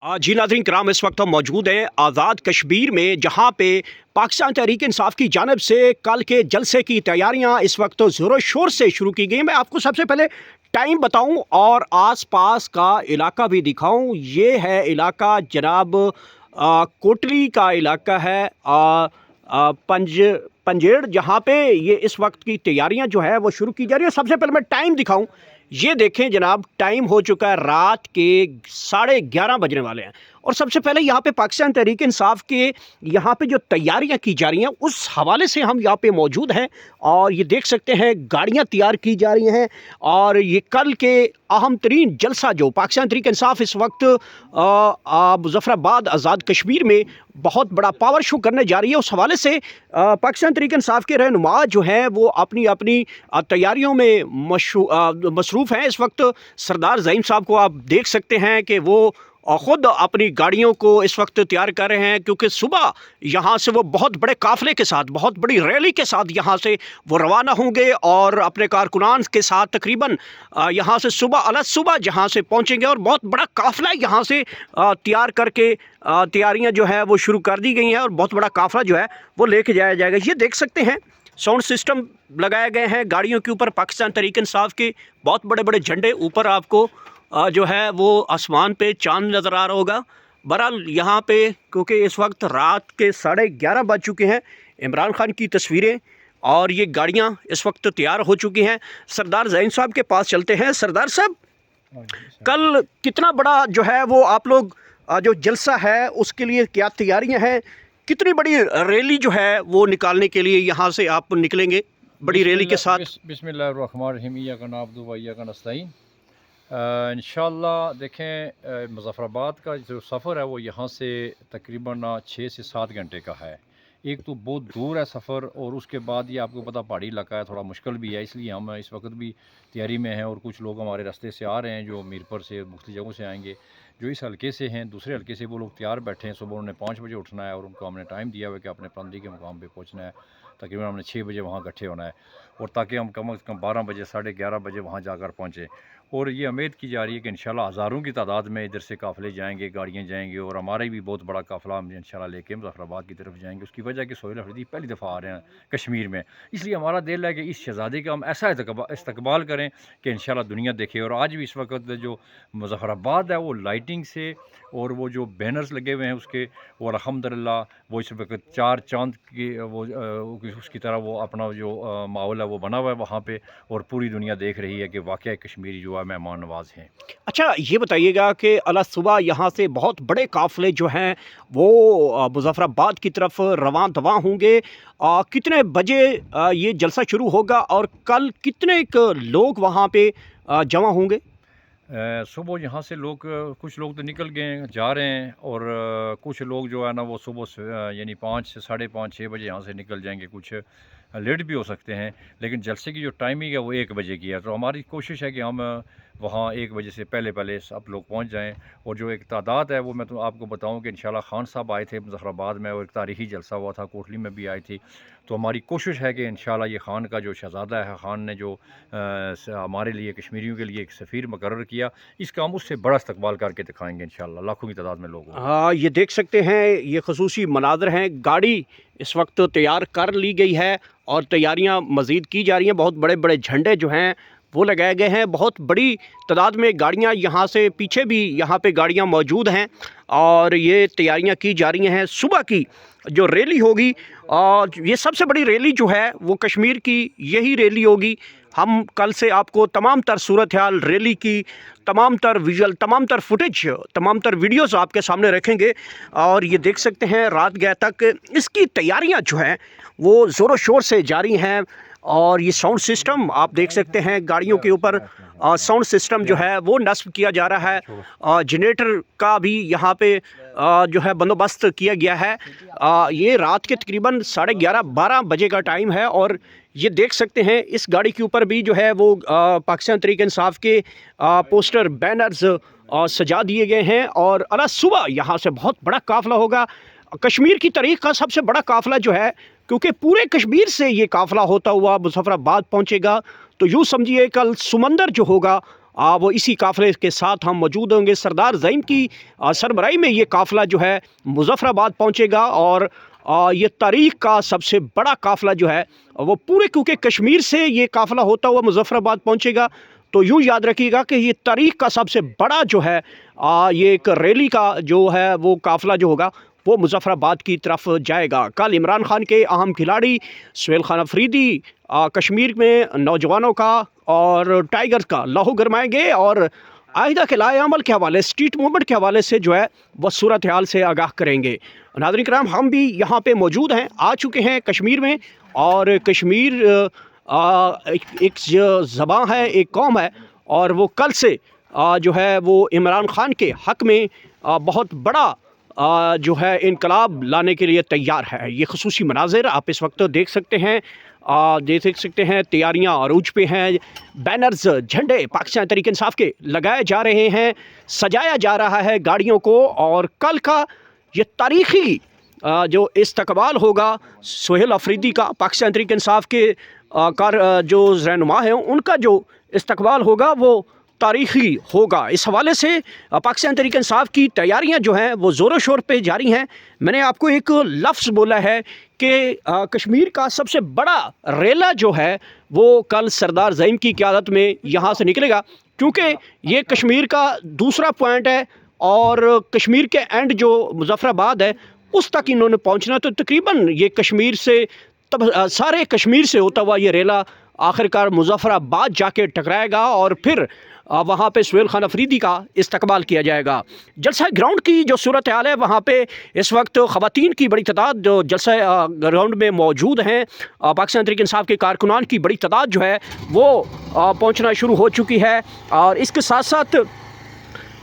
जी नाज़रीन कराम, इस वक्त हम मौजूद हैं आज़ाद कश्मीर में, जहाँ पे पाकिस्तान तहरीक इंसाफ की जानब से कल के जलसे की तैयारियाँ इस वक्त ज़ोरों शोर से शुरू की गई हैं। मैं आपको सबसे पहले टाइम बताऊं और आसपास का इलाका भी दिखाऊं। ये है इलाका जनाब कोटली का इलाका है, पंजेड़, जहाँ पे ये इस वक्त की तैयारियां जो है वो शुरू की जा रही है। सबसे पहले मैं टाइम दिखाऊं। ये देखें जनाब, टाइम हो चुका है रात के 11:30 बजने वाले हैं। और सबसे पहले यहाँ पे पाकिस्तान तहरीक इंसाफ के यहाँ पे जो तैयारियां की जा रही हैं उस हवाले से हम यहाँ पे मौजूद हैं। और ये देख सकते हैं गाड़ियां तैयार की जा रही हैं। और ये कल के अहम तरीन जलसा जो पाकिस्तान तहरीक इंसाफ इस वक्त मुजफ्फराबाद आज़ाद कश्मीर में बहुत बड़ा पावर शो करने जा रही है, उस हवाले से पाकिस्तान तहरीक इंसाफ के रहनुमा जो हैं वो अपनी अपनी तैयारियों में मसरूफ़ हैं। इस वक्त सरदार ज़हीम साहब को आप देख सकते हैं कि वो ख़ुद अपनी गाड़ियों को इस वक्त तैयार कर रहे हैं, क्योंकि सुबह यहाँ से वो बहुत बड़े काफ़िले के साथ, बहुत बड़ी रैली के साथ यहाँ से वो रवाना होंगे और अपने कारकुनान के साथ तकरीबन यहाँ से सुबह जहाँ से पहुँचेंगे। और बहुत बड़ा काफ़िला यहाँ से तैयार करके तैयारियाँ जो है वो शुरू कर दी गई हैं और बहुत बड़ा काफ़िला जो है वो लेके जाया जाएगा। ये देख सकते हैं साउंड सिस्टम लगाए गए हैं गाड़ियों के ऊपर। पाकिस्तान तहरीक इंसाफ के बहुत बड़े बड़े झंडे, ऊपर आपको जो है वो आसमान पे चांद नज़र आ रहा होगा। बहरहाल यहाँ पे क्योंकि इस वक्त रात के 11:30 बज चुके हैं, इमरान खान की तस्वीरें और ये गाड़ियाँ इस वक्त तैयार हो चुकी हैं। सरदार ज़हीम साहब के पास चलते हैं। सरदार साहब, कल कितना बड़ा जो है वो आप लोग जो जलसा है उसके लिए क्या तैयारियाँ हैं? कितनी बड़ी रैली जो है वो निकालने के लिए यहाँ से आप निकलेंगे बड़ी रैली के साथ? बिस्मिल्लाहिर्रहमानिर्रहीम, इय्याका नअब्दु व इय्याका नस्तईन। इंशाअल्लाह देखें, मुज़फ़्फ़राबाद का जो सफ़र है वो यहाँ से तकरीबन 6 से 7 घंटे का है। एक तो बहुत दूर है सफ़र, और उसके बाद ये आपको पता पहाड़ी इलाका है, थोड़ा मुश्किल भी है। इसलिए हम इस वक्त भी तैयारी में हैं, और कुछ लोग हमारे रास्ते से आ रहे हैं जो मीरपुर से मुख्तलिफ़ जगहों से आएंगे। जो इस हल्के से हैं, दूसरे हल्के से वो लोग तैयार बैठे हैं। सुबह उन्होंने 5 बजे उठना है और उनको हमने टाइम दिया हुआ है कि अपने पसंदी के मुकाम पर पहुँचना है। तकरीबन हमने 6 बजे वहाँ इकट्ठे होना है, और ताकि हम कम से कम 12 बजे 11:30 बजे वहाँ जाकर पहुँचें। और ये उम्मीद की जा रही है कि इंशाल्लाह हज़ारों की तादाद में इधर से काफ़िले जाएंगे, गाड़ियाँ जाएंगी, और हमारे भी बहुत बड़ा काफ़िला हम इंशाल्लाह लेके मुज़फ़्फ़राबाद की तरफ जाएंगे। उसकी वजह कि सोहेल अफरीदी पहली दफ़ा आ रहे हैं कश्मीर में, इसलिए हमारा दिल है कि इस शहज़ादे का हम ऐसा इस्तकबाल करें कि इंशाल्लाह दुनिया देखे। और आज भी इस वक्त जो मुज़फ़्फ़राबाद है वो लाइटिंग से, और वो जो बैनर्स लगे हुए हैं उसके, और अल्हम्दुलिल्लाह वो इस वक्त 4 चाँद की वो उसकी तरह वो अपना जो माहौल है वो बना हुआ है वहाँ पे, और पूरी दुनिया देख रही है कि वाक़ई कश्मीरी जो है मेहमान नवाज़ हैं। अच्छा, ये बताइएगा कि अला सुबह यहाँ से बहुत बड़े काफ़िले जो हैं वो मुज़फ़्फ़राबाद की तरफ रवां होंगे। कितने बजे ये जलसा शुरू होगा और कल कितने लोग वहाँ पे जमा होंगे? सुबह यहाँ से लोग, कुछ लोग तो निकल गए जा रहे हैं, और कुछ लोग जो है ना वो सुबह से यानी 5 से 5:30 6 बजे यहाँ से निकल जाएंगे। कुछ लेट भी हो सकते हैं, लेकिन जलसे की जो टाइमिंग है वो 1 बजे की है। तो हमारी कोशिश है कि हम वहाँ 1 बजे से पहले सब लोग पहुँच जाएँ। और जो एक तादाद है वो मैं तो आपको बताऊँ कि इंशाल्लाह खान साहब आए थे मुज़फ़्फ़राबाद में, और एक तारीख़ी जलसा हुआ था, कोटली में भी आई थी। तो हमारी कोशिश है कि इंशाल्लाह ये खान का जो शहज़ादा है, खान ने जो हमारे लिए कश्मीरियों के लिए एक सफ़ीर मुकर्रर किया, इसका हम उससे बड़ा इस्तकबाल करके दिखाएँगे इंशाल्लाह, लाखों की तादाद में लोग होंगे। हाँ, ये देख सकते हैं ये ख़ुसूसी मनाज़र हैं। गाड़ी इस वक्त तैयार कर ली गई है और तैयारियां मज़ीद की जा रही हैं। बहुत बड़े बड़े झंडे जो हैं वो लगाए गए हैं। बहुत बड़ी तादाद में गाड़ियां यहाँ से, पीछे भी यहाँ पे गाड़ियां मौजूद हैं और ये तैयारियां की जा रही हैं। सुबह की जो रैली होगी, और ये सबसे बड़ी रैली जो है वो कश्मीर की यही रैली होगी। हम कल से आपको तमाम तर सूरत हाल रैली की, तमाम तर विजुअल, तमाम तर फुटेज, तमाम तर वीडियोज़ आपके सामने रखेंगे। और ये देख सकते हैं रात गए तक इसकी तैयारियां जो हैं वो ज़ोरों शोर से जारी हैं। और ये साउंड सिस्टम आप देख सकते हैं गाड़ियों के ऊपर साउंड सिस्टम जो है वो नस्ब किया जा रहा है। जनरेटर का भी यहाँ पे जो है बंदोबस्त किया गया है। ये रात के तकरीबन 11:30-12 बजे का टाइम है। और ये देख सकते हैं इस गाड़ी के ऊपर भी जो है वो पाकिस्तान तहरीक इंसाफ के पोस्टर, बैनर्स सजा दिए गए हैं। और अला सुबह यहाँ से बहुत बड़ा काफ़िला होगा, कश्मीर की तारीख़ का सबसे बड़ा काफ़िला जो है, क्योंकि पूरे कश्मीर से ये काफ़िला होता हुआ मुज़फ़्फ़राबाद पहुँचेगा। तो यूँ समझिए कल समंदर जो होगा वो इसी काफ़िले के साथ हम मौजूद होंगे। सरदार ज़ईम की सरबराही में ये काफ़िला जो है मुज़फ़्फ़राबाद पहुँचेगा और ये तारीख़ का सबसे बड़ा काफ़िला जो है वो पूरे, क्योंकि कश्मीर से ये काफ़िला होता हुआ मुज़फ़्फ़राबाद पहुँचेगा। तो यूँ याद रखिएगा कि ये तारीख़ का सबसे बड़ा जो है ये एक रैली का जो है वो काफ़िला जो होगा वो मुज़फ़्फ़राबाद की तरफ जाएगा। कल इमरान खान के अहम खिलाड़ी सुहेल खान अफरीदी कश्मीर में नौजवानों का और टाइगर्स का लहू गरमाएंगे और आइंदा के लाए अमल के हवाले, स्ट्रीट मूवमेंट के हवाले से जो है वह सूरत हाल से आगाह करेंगे। नाज़रीन किराम, हम भी यहाँ पे मौजूद हैं, आ चुके हैं कश्मीर में। और कश्मीर एक ज़बां है, एक कौम है, और वो कल से जो है वो इमरान खान के हक़ में बहुत बड़ा जो है इनकलाब लाने के लिए तैयार है। ये ख़ुसूसी मनाज़िर आप इस वक्त देख सकते हैं, देख सकते हैं। तैयारियां अरूज पे हैं, बैनर्स, झंडे पाकिस्तान तहरीक इंसाफ के लगाए जा रहे हैं, सजाया जा रहा है गाड़ियों को। और कल का ये तारीख़ी जो इस्तकबाल होगा सुहेल अफरीदी का, पाकिस्तान तहरीक इंसाफ के जो रहनुमा हैं उनका जो इस्तकबाल होगा वो तारीख़ी होगा। इस हवाले से पाकिस्तान तहरीक इंसाफ की तैयारियां जो हैं वो ज़ोरों शोर पे जारी हैं। मैंने आपको एक लफ्ज़ बोला है कि कश्मीर का सबसे बड़ा रेला जो है वो कल सरदार ज़ईम की क़यादत में यहाँ से निकलेगा, क्योंकि ये कश्मीर का दूसरा पॉइंट है और कश्मीर के एंड जो मुज़फ़्फ़राबाद है उस तक इन्होंने पहुँचना। तो तकरीबन ये कश्मीर से तब सारे कश्मीर से होता हुआ ये रेला आखिरकार मुज़फ़्फ़राबाद जाके टकराएगा और फिर वहाँ पे सुहेल खान अफरीदी का इस्तकबाल किया जाएगा। जलसा ग्राउंड की जो सूरत हाल है, वहाँ पे इस वक्त ख़वातीन की बड़ी तादाद जो जलसा ग्राउंड में मौजूद हैं। पाकिस्तान तहरीक इंसाफ के कारकुनान की बड़ी तादाद जो है वो पहुँचना शुरू हो चुकी है। और इसके साथ साथ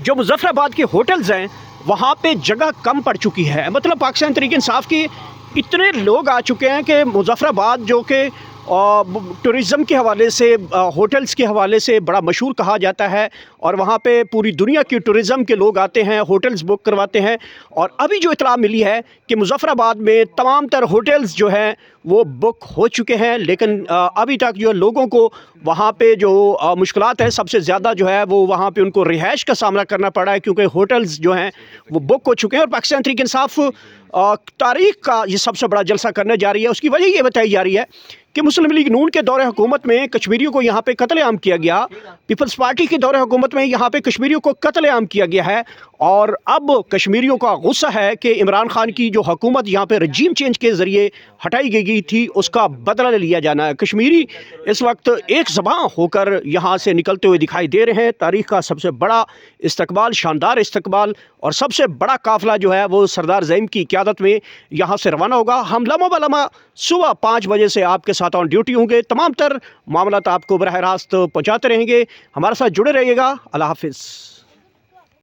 जो मुज़फ़्फ़राबाद के होटल्स हैं वहाँ पे जगह कम पड़ चुकी है। मतलब पाकिस्तान तहरीक इंसाफ के इतने लोग आ चुके हैं कि मुज़फ़्फ़राबाद जो कि टूरिज़म के हवाले से, होटल्स के हवाले से बड़ा मशहूर कहा जाता है, और वहाँ पे पूरी दुनिया की टूरिज़म के लोग आते हैं, होटल्स बुक करवाते हैं। और अभी जो इत्तला मिली है कि मुज़फ़्फ़राबाद में तमाम तर होटल्स जो हैं वो बुक हो चुके हैं, लेकिन अभी तक जो लोगों को वहाँ पे जो मुश्किलात है सबसे ज़्यादा जो है वो वहाँ पे उनको रिहाइश का सामना करना पड़ा है, क्योंकि होटल्स जो हैं वो बुक हो चुके हैं। और पाकिस्तान तहरीक इंसाफ तारीख़ का ये सबसे बड़ा जलसा करने जा रही है। उसकी वजह ये बताई जा रही है कि मुस्लिम लीग नून के दौरे हुकूमत में कश्मीरियों को यहाँ पे कत्लेआम किया गया, पीपल्स पार्टी के दौरे हुकूमत में यहाँ पे कश्मीरियों को कत्लेआम किया गया है। और अब कश्मीरियों का गुस्सा है कि इमरान खान की जो हुकूमत यहाँ पे रजीम चेंज के ज़रिए हटाई गई थी उसका बदला लिया जाना है। कश्मीरी इस वक्त एक ज़बां होकर यहाँ से निकलते हुए दिखाई दे रहे हैं। तारीख़ का सबसे बड़ा इस्तकबाल, शानदार इस्तकबाल, और सबसे बड़ा काफ़िला जो है वो सरदार ज़ईम की क़यादत में यहाँ से रवाना होगा। हम लम्हा बलम्हा सुबह 5 बजे से आपके साथ ऑन ड्यूटी होंगे। तमाम तर मामलात आपको बराह रास्त पहुँचाते रहेंगे। हमारे साथ जुड़े रहिएगा। अल्लाह हाफ़िज़।